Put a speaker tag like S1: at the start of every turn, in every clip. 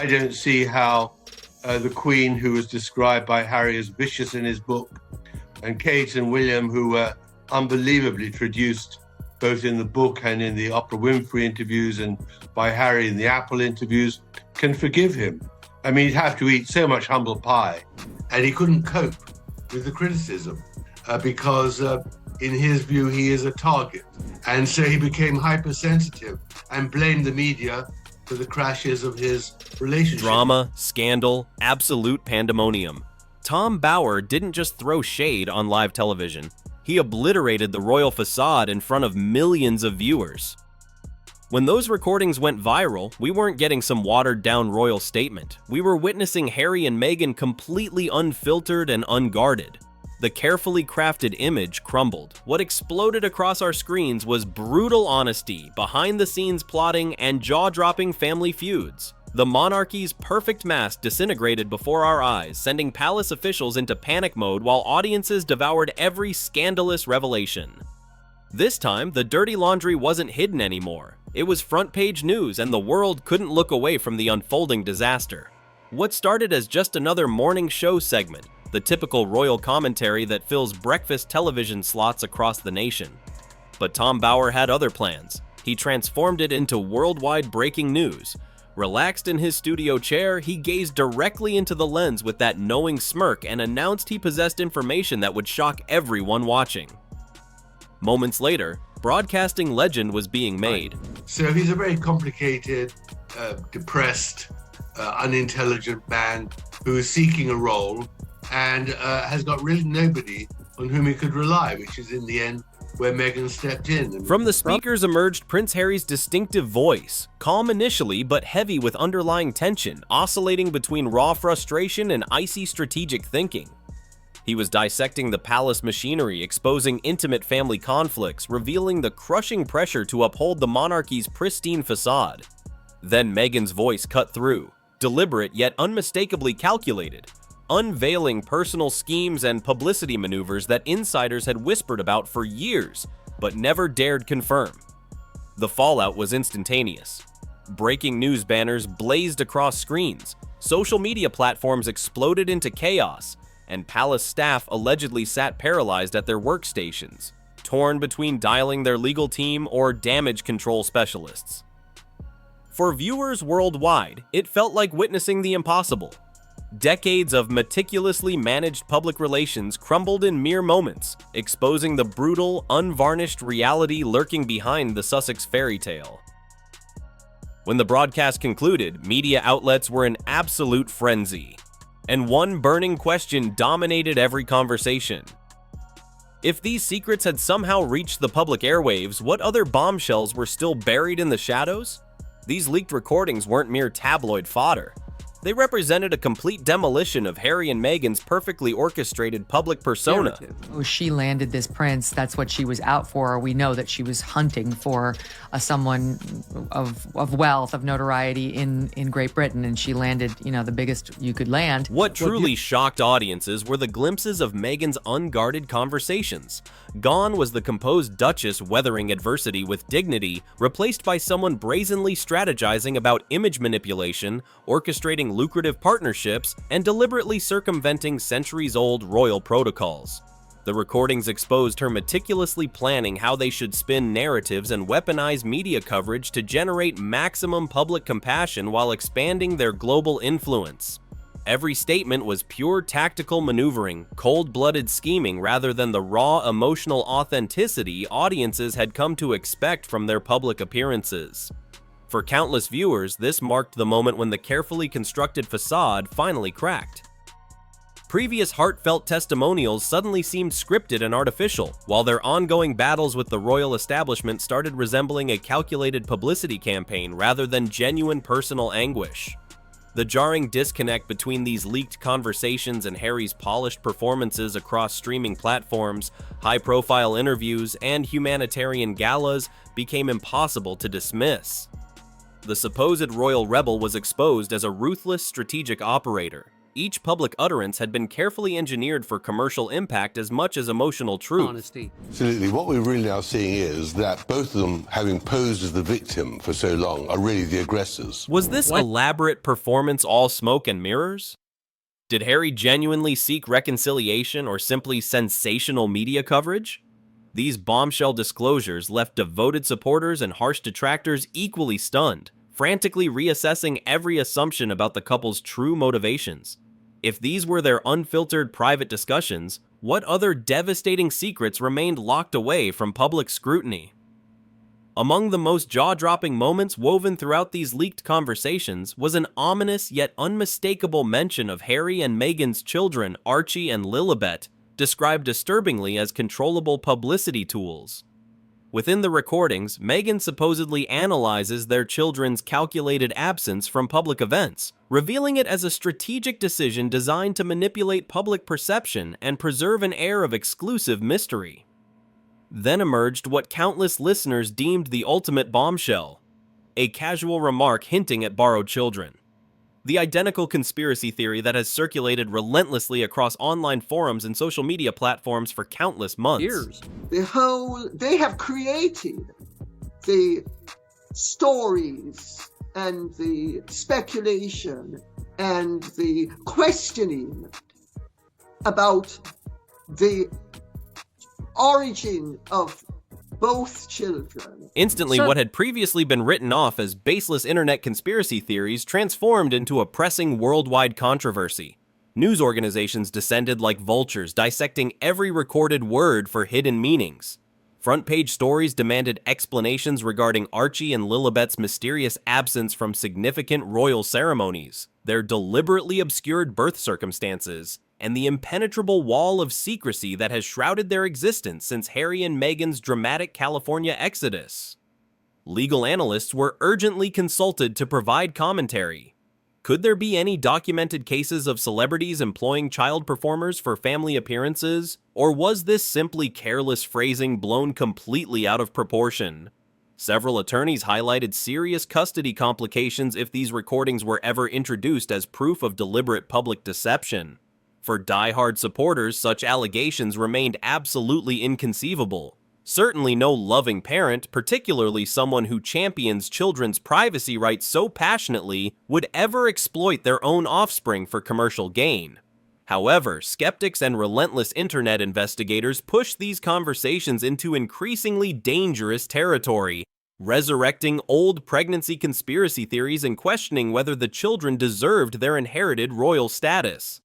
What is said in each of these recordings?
S1: I don't see how the Queen, who was described by Harry as vicious in his book, and Kate and William, who were unbelievably traduced both in the book and in the Oprah Winfrey interviews and by Harry in the Apple interviews, can forgive him. I mean, he'd have to eat so much humble pie, and he couldn't cope with the criticism because in his view, he is a target. And so he became hypersensitive and blamed the media for the crashes of his relationship.
S2: Drama, scandal, absolute pandemonium. Tom Bower didn't just throw shade on live television. He obliterated the royal facade in front of millions of viewers. When those recordings went viral, we weren't getting some watered-down royal statement. We were witnessing Harry and Meghan completely unfiltered and unguarded. The carefully crafted image crumbled. What exploded across our screens was brutal honesty, behind-the-scenes plotting, and jaw-dropping family feuds. The monarchy's perfect mask disintegrated before our eyes, sending palace officials into panic mode while audiences devoured every scandalous revelation. This time, the dirty laundry wasn't hidden anymore. It was front-page news, and the world couldn't look away from the unfolding disaster. What started as just another morning show segment, the typical royal commentary that fills breakfast television slots across the nation. But Tom Bower had other plans. He transformed it into worldwide breaking news. Relaxed in his studio chair, he gazed directly into the lens with that knowing smirk and announced he possessed information that would shock everyone watching. Moments later, broadcasting legend was being made.
S1: So he's a very complicated, depressed, unintelligent man who is seeking a role and has got really nobody on whom he could rely, which is in the end where Meghan stepped in.
S2: From the speakers emerged Prince Harry's distinctive voice, calm initially but heavy with underlying tension, oscillating between raw frustration and icy strategic thinking. He was dissecting the palace machinery, exposing intimate family conflicts, revealing the crushing pressure to uphold the monarchy's pristine facade. Then Meghan's voice cut through, deliberate yet unmistakably calculated, unveiling personal schemes and publicity maneuvers that insiders had whispered about for years, but never dared confirm. The fallout was instantaneous. Breaking news banners blazed across screens, social media platforms exploded into chaos, and palace staff allegedly sat paralyzed at their workstations, torn between dialing their legal team or damage control specialists. For viewers worldwide, it felt like witnessing the impossible. Decades of meticulously managed public relations crumbled in mere moments, exposing the brutal, unvarnished reality lurking behind the Sussex fairy tale. When the broadcast concluded, media outlets were in absolute frenzy, and one burning question dominated every conversation. If these secrets had somehow reached the public airwaves, what other bombshells were still buried in the shadows? These leaked recordings weren't mere tabloid fodder. They represented a complete demolition of Harry and Meghan's perfectly orchestrated public persona.
S3: Oh, she landed this prince. That's what she was out for. We know that she was hunting for someone of wealth, of notoriety in Great Britain, and she landed, the biggest you could land.
S2: What truly shocked audiences were the glimpses of Meghan's unguarded conversations. Gone was the composed Duchess weathering adversity with dignity, replaced by someone brazenly strategizing about image manipulation, orchestrating lucrative partnerships, and deliberately circumventing centuries-old royal protocols. The recordings exposed her meticulously planning how they should spin narratives and weaponize media coverage to generate maximum public compassion while expanding their global influence. Every statement was pure tactical maneuvering, cold-blooded scheming rather than the raw emotional authenticity audiences had come to expect from their public appearances. For countless viewers, this marked the moment when the carefully constructed facade finally cracked. Previous heartfelt testimonials suddenly seemed scripted and artificial, while their ongoing battles with the royal establishment started resembling a calculated publicity campaign rather than genuine personal anguish. The jarring disconnect between these leaked conversations and Harry's polished performances across streaming platforms, high-profile interviews, and humanitarian galas became impossible to dismiss. The supposed royal rebel was exposed as a ruthless strategic operator. Each public utterance had been carefully engineered for commercial impact as much as emotional truth.
S4: Honesty.
S5: Absolutely. What we're really now seeing is that both of them, having posed as the victim for so long, are really the aggressors.
S2: Was this elaborate performance all smoke and mirrors? Did Harry genuinely seek reconciliation or simply sensational media coverage? These bombshell disclosures left devoted supporters and harsh detractors equally stunned, frantically reassessing every assumption about the couple's true motivations. If these were their unfiltered private discussions, what other devastating secrets remained locked away from public scrutiny? Among the most jaw-dropping moments woven throughout these leaked conversations was an ominous yet unmistakable mention of Harry and Meghan's children, Archie and Lilibet, described disturbingly as controllable publicity tools. Within the recordings, Meghan supposedly analyzes their children's calculated absence from public events, revealing it as a strategic decision designed to manipulate public perception and preserve an air of exclusive mystery. Then emerged what countless listeners deemed the ultimate bombshell, a casual remark hinting at borrowed children. The identical conspiracy theory that has circulated relentlessly across online forums and social media platforms for countless months.
S4: Years.
S6: They have created the stories and the speculation and the questioning about the origin of both children.
S2: Instantly, what had previously been written off as baseless internet conspiracy theories transformed into a pressing worldwide controversy. News organizations descended like vultures, dissecting every recorded word for hidden meanings. Front-page stories demanded explanations regarding Archie and Lilibet's mysterious absence from significant royal ceremonies, their deliberately obscured birth circumstances, and the impenetrable wall of secrecy that has shrouded their existence since Harry and Meghan's dramatic California exodus. Legal analysts were urgently consulted to provide commentary. Could there be any documented cases of celebrities employing child performers for family appearances, or was this simply careless phrasing blown completely out of proportion? Several attorneys highlighted serious custody complications if these recordings were ever introduced as proof of deliberate public deception. For die-hard supporters, such allegations remained absolutely inconceivable. Certainly no loving parent, particularly someone who champions children's privacy rights so passionately, would ever exploit their own offspring for commercial gain. However, skeptics and relentless internet investigators push these conversations into increasingly dangerous territory, resurrecting old pregnancy conspiracy theories and questioning whether the children deserved their inherited royal status.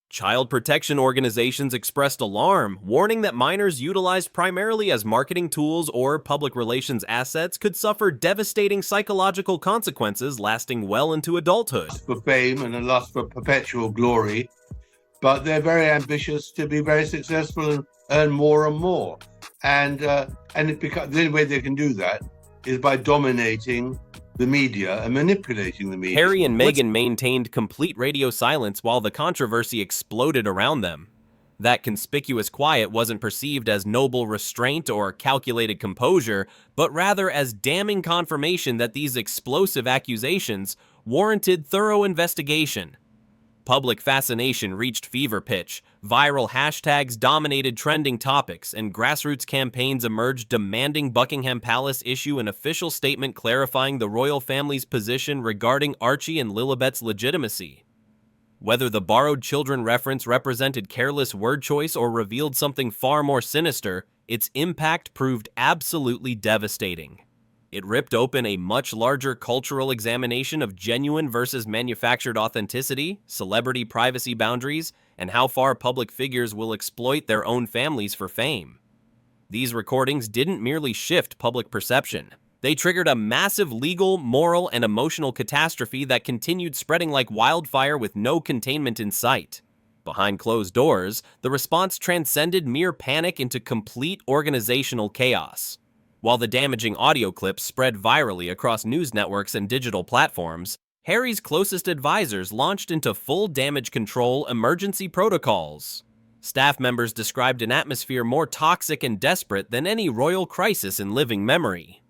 S2: Child protection organizations expressed alarm, warning that minors utilized primarily as marketing tools or public relations assets could suffer devastating psychological consequences lasting well into adulthood.
S1: For fame and a lust for perpetual glory, but they're very ambitious to be very successful and earn more and more. And the only way they can do that is by dominating the media and manipulating the media.
S2: Harry and Meghan maintained complete radio silence while the controversy exploded around them. That conspicuous quiet wasn't perceived as noble restraint or calculated composure, but rather as damning confirmation that these explosive accusations warranted thorough investigation. Public fascination reached fever pitch, viral hashtags dominated trending topics, and grassroots campaigns emerged demanding Buckingham Palace issue an official statement clarifying the royal family's position regarding Archie and Lilibet's legitimacy. Whether the borrowed children reference represented careless word choice or revealed something far more sinister, its impact proved absolutely devastating. It ripped open a much larger cultural examination of genuine versus manufactured authenticity, celebrity privacy boundaries, and how far public figures will exploit their own families for fame. These recordings didn't merely shift public perception. They triggered a massive legal, moral, and emotional catastrophe that continued spreading like wildfire with no containment in sight. Behind closed doors, the response transcended mere panic into complete organizational chaos. While the damaging audio clips spread virally across news networks and digital platforms, Harry's closest advisors launched into full damage control emergency protocols. Staff members described an atmosphere more toxic and desperate than any royal crisis in living memory.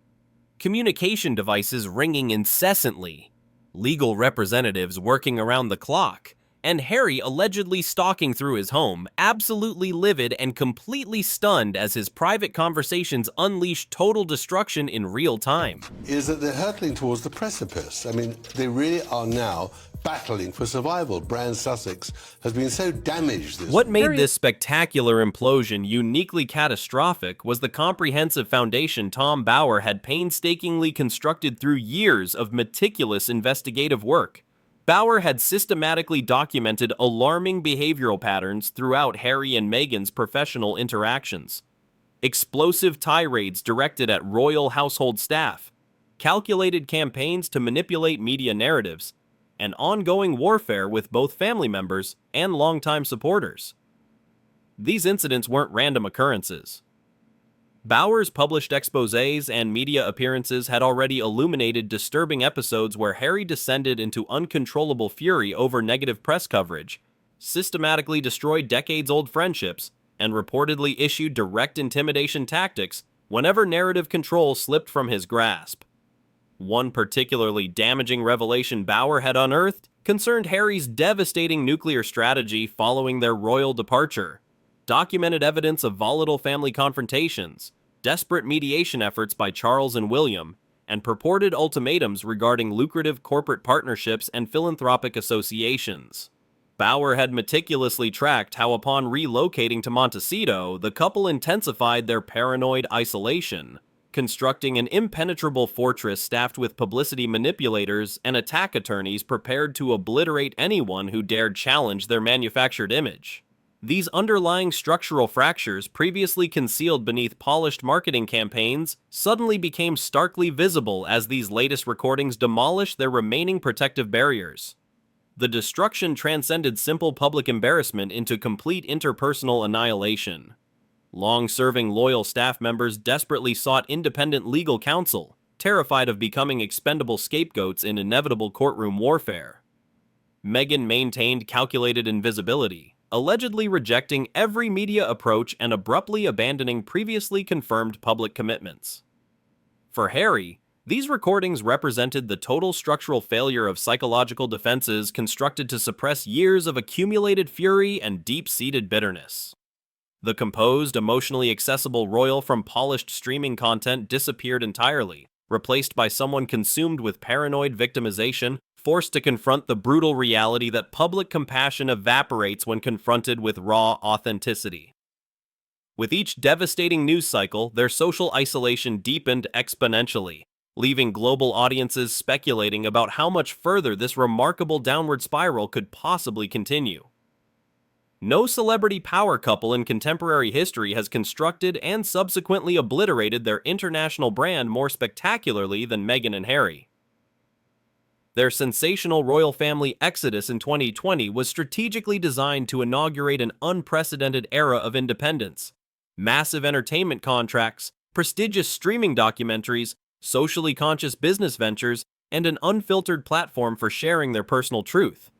S2: Communication devices ringing incessantly, legal representatives working around the clock, and Harry allegedly stalking through his home, absolutely livid and completely stunned as his private conversations unleashed total destruction in real time.
S5: Is that they're hurtling towards the precipice. I mean, they really are now battling for survival. Brand Sussex has been so damaged this
S2: What made this spectacular implosion uniquely catastrophic was the comprehensive foundation Tom Bower had painstakingly constructed through years of meticulous investigative work. Bower had systematically documented alarming behavioral patterns throughout Harry and Meghan's professional interactions. Explosive tirades directed at royal household staff, calculated campaigns to manipulate media narratives, and ongoing warfare with both family members and longtime supporters. These incidents weren't random occurrences. Bower's published exposés and media appearances had already illuminated disturbing episodes where Harry descended into uncontrollable fury over negative press coverage, systematically destroyed decades-old friendships, and reportedly issued direct intimidation tactics whenever narrative control slipped from his grasp. One particularly damaging revelation Bower had unearthed concerned Harry's devastating nuclear strategy following their royal departure. Documented evidence of volatile family confrontations, desperate mediation efforts by Charles and William, and purported ultimatums regarding lucrative corporate partnerships and philanthropic associations. Bower had meticulously tracked how upon relocating to Montecito, the couple intensified their paranoid isolation, constructing an impenetrable fortress staffed with publicity manipulators and attack attorneys prepared to obliterate anyone who dared challenge their manufactured image. These underlying structural fractures, previously concealed beneath polished marketing campaigns, suddenly became starkly visible as these latest recordings demolished their remaining protective barriers. The destruction transcended simple public embarrassment into complete interpersonal annihilation. Long-serving loyal staff members desperately sought independent legal counsel, terrified of becoming expendable scapegoats in inevitable courtroom warfare. Meghan maintained calculated invisibility, allegedly rejecting every media approach and abruptly abandoning previously confirmed public commitments. For Harry, these recordings represented the total structural failure of psychological defenses constructed to suppress years of accumulated fury and deep-seated bitterness. The composed, emotionally accessible royal from polished streaming content disappeared entirely, replaced by someone consumed with paranoid victimization, forced to confront the brutal reality that public compassion evaporates when confronted with raw authenticity. With each devastating news cycle, their social isolation deepened exponentially, leaving global audiences speculating about how much further this remarkable downward spiral could possibly continue. No celebrity power couple in contemporary history has constructed and subsequently obliterated their international brand more spectacularly than Meghan and Harry. Their sensational royal family exodus in 2020 was strategically designed to inaugurate an unprecedented era of independence. Massive entertainment contracts, prestigious streaming documentaries, socially conscious business ventures, and an unfiltered platform for sharing their personal truth.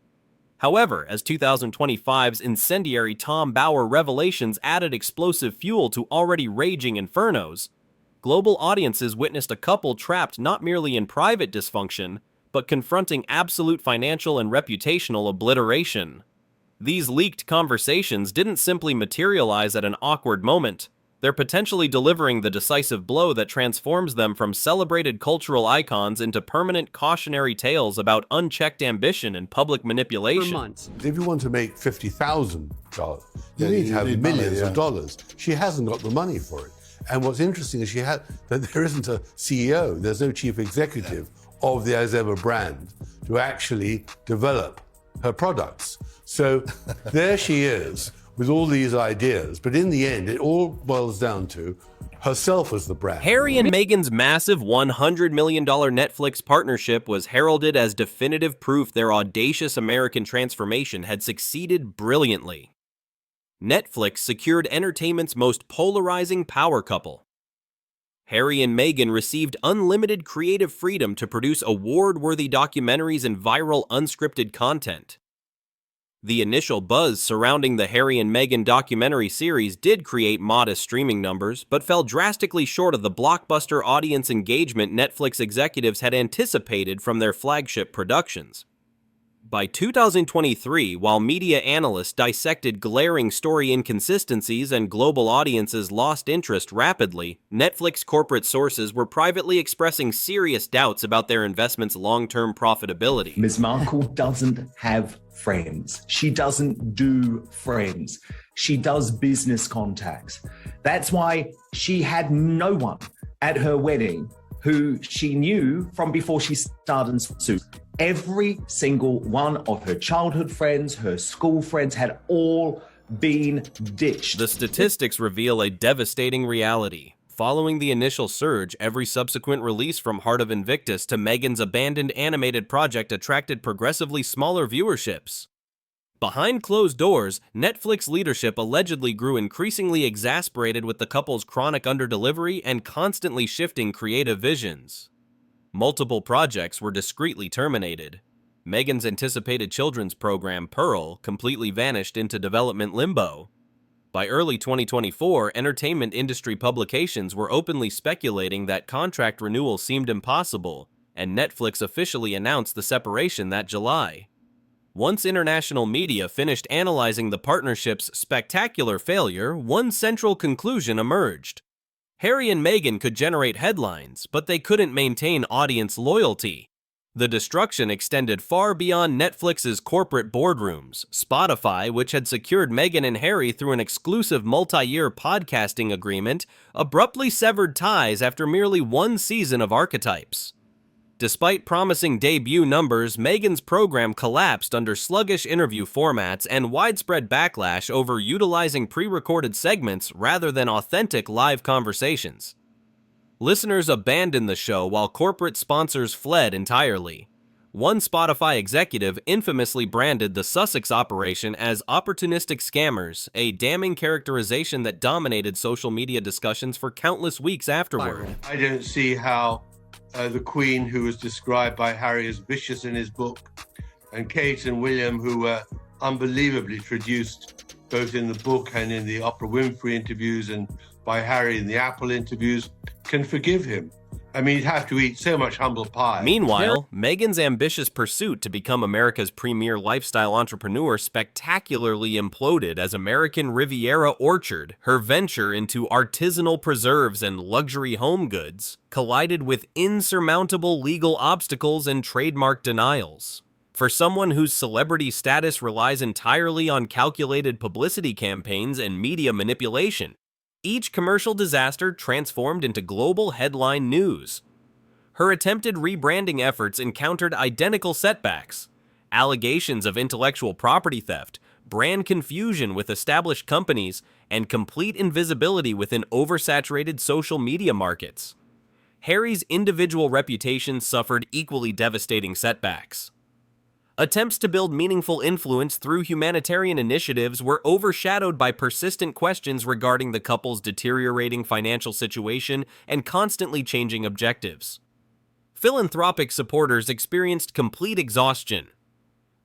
S2: However, as 2025's incendiary Tom Bower revelations added explosive fuel to already raging infernos, global audiences witnessed a couple trapped not merely in private dysfunction, but confronting absolute financial and reputational obliteration. These leaked conversations didn't simply materialize at an awkward moment. They're potentially delivering the decisive blow that transforms them from celebrated cultural icons into permanent cautionary tales about unchecked ambition and public manipulation.
S4: For months.
S5: If you want to make $50,000, you need to have millions of dollars. She hasn't got the money for it. And what's interesting is that there isn't a CEO, there's no chief executive of the As Ever brand to actually develop her products. So there she is with all these ideas, but in the end, it all boils down to herself as the brand.
S2: Harry and Meghan's massive $100 million Netflix partnership was heralded as definitive proof their audacious American transformation had succeeded brilliantly. Netflix secured entertainment's most polarizing power couple. Harry and Meghan received unlimited creative freedom to produce award-worthy documentaries and viral unscripted content. The initial buzz surrounding the Harry and Meghan documentary series did create modest streaming numbers, but fell drastically short of the blockbuster audience engagement Netflix executives had anticipated from their flagship productions. By 2023, while media analysts dissected glaring story inconsistencies and global audiences lost interest rapidly, Netflix corporate sources were privately expressing serious doubts about their investment's long-term profitability.
S4: Ms. Markle doesn't have friends. She doesn't do friends. She does business contacts. That's why she had no one at her wedding who she knew from before she started Suits. Every single one of her childhood friends, her school friends had all been ditched.
S2: The statistics reveal a devastating reality. Following the initial surge, every subsequent release from Heart of Invictus to Meghan's abandoned animated project attracted progressively smaller viewerships. Behind closed doors, Netflix leadership allegedly grew increasingly exasperated with the couple's chronic underdelivery and constantly shifting creative visions. Multiple projects were discreetly terminated. Meghan's anticipated children's program, Pearl, completely vanished into development limbo. By early 2024, entertainment industry publications were openly speculating that contract renewal seemed impossible, and Netflix officially announced the separation that July. Once international media finished analyzing the partnership's spectacular failure, one central conclusion emerged. Harry and Meghan could generate headlines, but they couldn't maintain audience loyalty. The destruction extended far beyond Netflix's corporate boardrooms. Spotify, which had secured Meghan and Harry through an exclusive multi-year podcasting agreement, abruptly severed ties after merely one season of Archetypes. Despite promising debut numbers, Meghan's program collapsed under sluggish interview formats and widespread backlash over utilizing pre-recorded segments rather than authentic live conversations. Listeners abandoned the show while corporate sponsors fled entirely. One Spotify executive infamously branded the Sussex operation as opportunistic scammers, a damning characterization that dominated social media discussions for countless weeks afterward.
S1: I don't see how the Queen, who was described by Harry as vicious in his book, and Kate and William, who were unbelievably traduced both in the book and in the Oprah Winfrey interviews and by Harry in the Apple interviews, can forgive him. I mean, he'd have to eat so much humble pie.
S2: Meanwhile, Meghan's ambitious pursuit to become America's premier lifestyle entrepreneur spectacularly imploded as American Riviera Orchard, her venture into artisanal preserves and luxury home goods, collided with insurmountable legal obstacles and trademark denials. For someone whose celebrity status relies entirely on calculated publicity campaigns and media manipulation, each commercial disaster transformed into global headline news. Her attempted rebranding efforts encountered identical setbacks: allegations of intellectual property theft, brand confusion with established companies, and complete invisibility within oversaturated social media markets. Harry's individual reputation suffered equally devastating setbacks. Attempts to build meaningful influence through humanitarian initiatives were overshadowed by persistent questions regarding the couple's deteriorating financial situation and constantly changing objectives. Philanthropic supporters experienced complete exhaustion.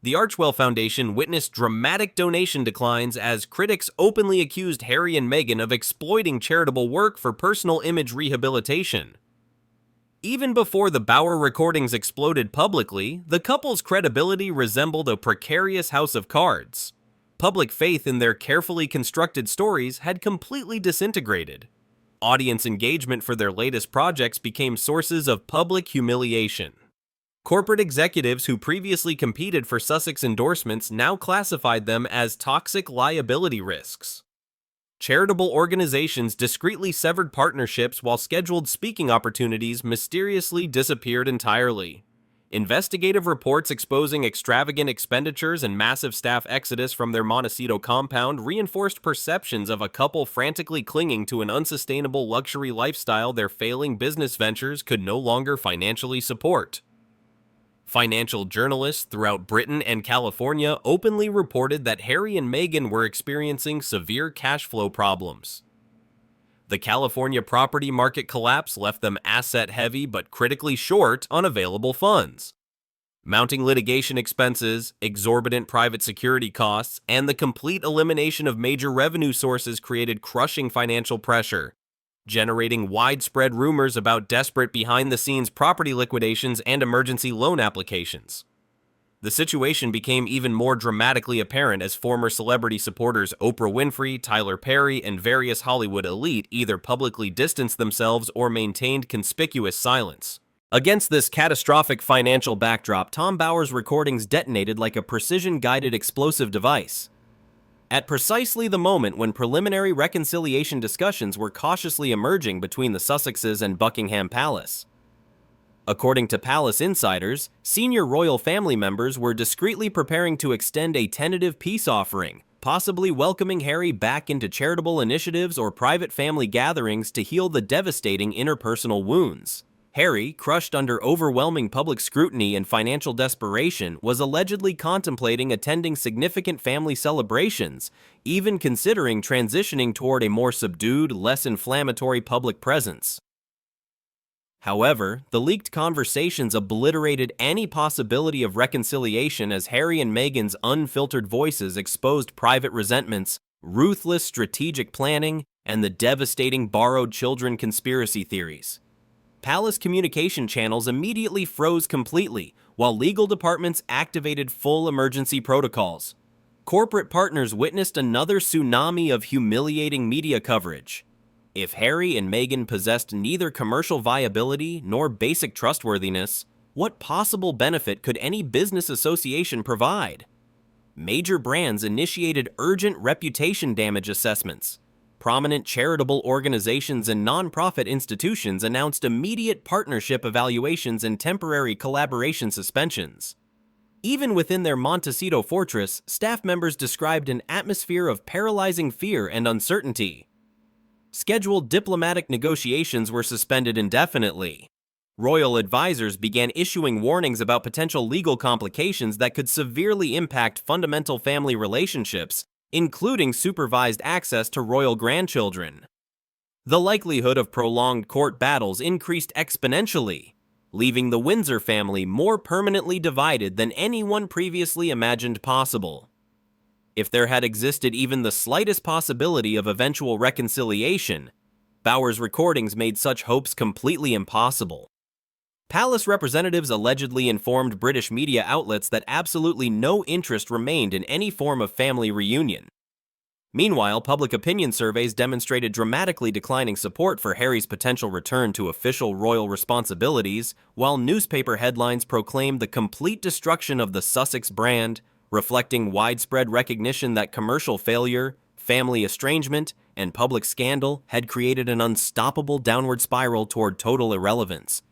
S2: The Archwell Foundation witnessed dramatic donation declines as critics openly accused Harry and Meghan of exploiting charitable work for personal image rehabilitation. Even before the Bauer recordings exploded publicly, the couple's credibility resembled a precarious house of cards. Public faith in their carefully constructed stories had completely disintegrated. Audience engagement for their latest projects became sources of public humiliation. Corporate executives who previously competed for Sussex endorsements now classified them as toxic liability risks. Charitable organizations discreetly severed partnerships while scheduled speaking opportunities mysteriously disappeared entirely. Investigative reports exposing extravagant expenditures and massive staff exodus from their Montecito compound reinforced perceptions of a couple frantically clinging to an unsustainable luxury lifestyle their failing business ventures could no longer financially support. Financial journalists throughout Britain and California openly reported that Harry and Meghan were experiencing severe cash flow problems. The California property market collapse left them asset-heavy but critically short on available funds. Mounting litigation expenses, exorbitant private security costs, and the complete elimination of major revenue sources created crushing financial pressure, generating widespread rumors about desperate behind-the-scenes property liquidations and emergency loan applications. The situation became even more dramatically apparent as former celebrity supporters Oprah Winfrey, Tyler Perry, and various Hollywood elite either publicly distanced themselves or maintained conspicuous silence. Against this catastrophic financial backdrop, Tom Bowers' recordings detonated like a precision-guided explosive device. At precisely the moment when preliminary reconciliation discussions were cautiously emerging between the Sussexes and Buckingham Palace. According to palace insiders, senior royal family members were discreetly preparing to extend a tentative peace offering, possibly welcoming Harry back into charitable initiatives or private family gatherings to heal the devastating interpersonal wounds. Harry, crushed under overwhelming public scrutiny and financial desperation, was allegedly contemplating attending significant family celebrations, even considering transitioning toward a more subdued, less inflammatory public presence. However, the leaked conversations obliterated any possibility of reconciliation as Harry and Meghan's unfiltered voices exposed private resentments, ruthless strategic planning, and the devastating borrowed children conspiracy theories. Palace communication channels immediately froze completely, while legal departments activated full emergency protocols. Corporate partners witnessed another tsunami of humiliating media coverage. If Harry and Meghan possessed neither commercial viability nor basic trustworthiness, what possible benefit could any business association provide? Major brands initiated urgent reputation damage assessments. Prominent charitable organizations and nonprofit institutions announced immediate partnership evaluations and temporary collaboration suspensions. Even within their Montecito fortress, staff members described an atmosphere of paralyzing fear and uncertainty. Scheduled diplomatic negotiations were suspended indefinitely. Royal advisors began issuing warnings about potential legal complications that could severely impact fundamental family relationships, including supervised access to royal grandchildren. The likelihood of prolonged court battles increased exponentially, leaving the Windsor family more permanently divided than anyone previously imagined possible. If there had existed even the slightest possibility of eventual reconciliation, Bowers' recordings made such hopes completely impossible. Palace representatives allegedly informed British media outlets that absolutely no interest remained in any form of family reunion. Meanwhile, public opinion surveys demonstrated dramatically declining support for Harry's potential return to official royal responsibilities, while newspaper headlines proclaimed the complete destruction of the Sussex brand, reflecting widespread recognition that commercial failure, family estrangement, and public scandal had created an unstoppable downward spiral toward total irrelevance.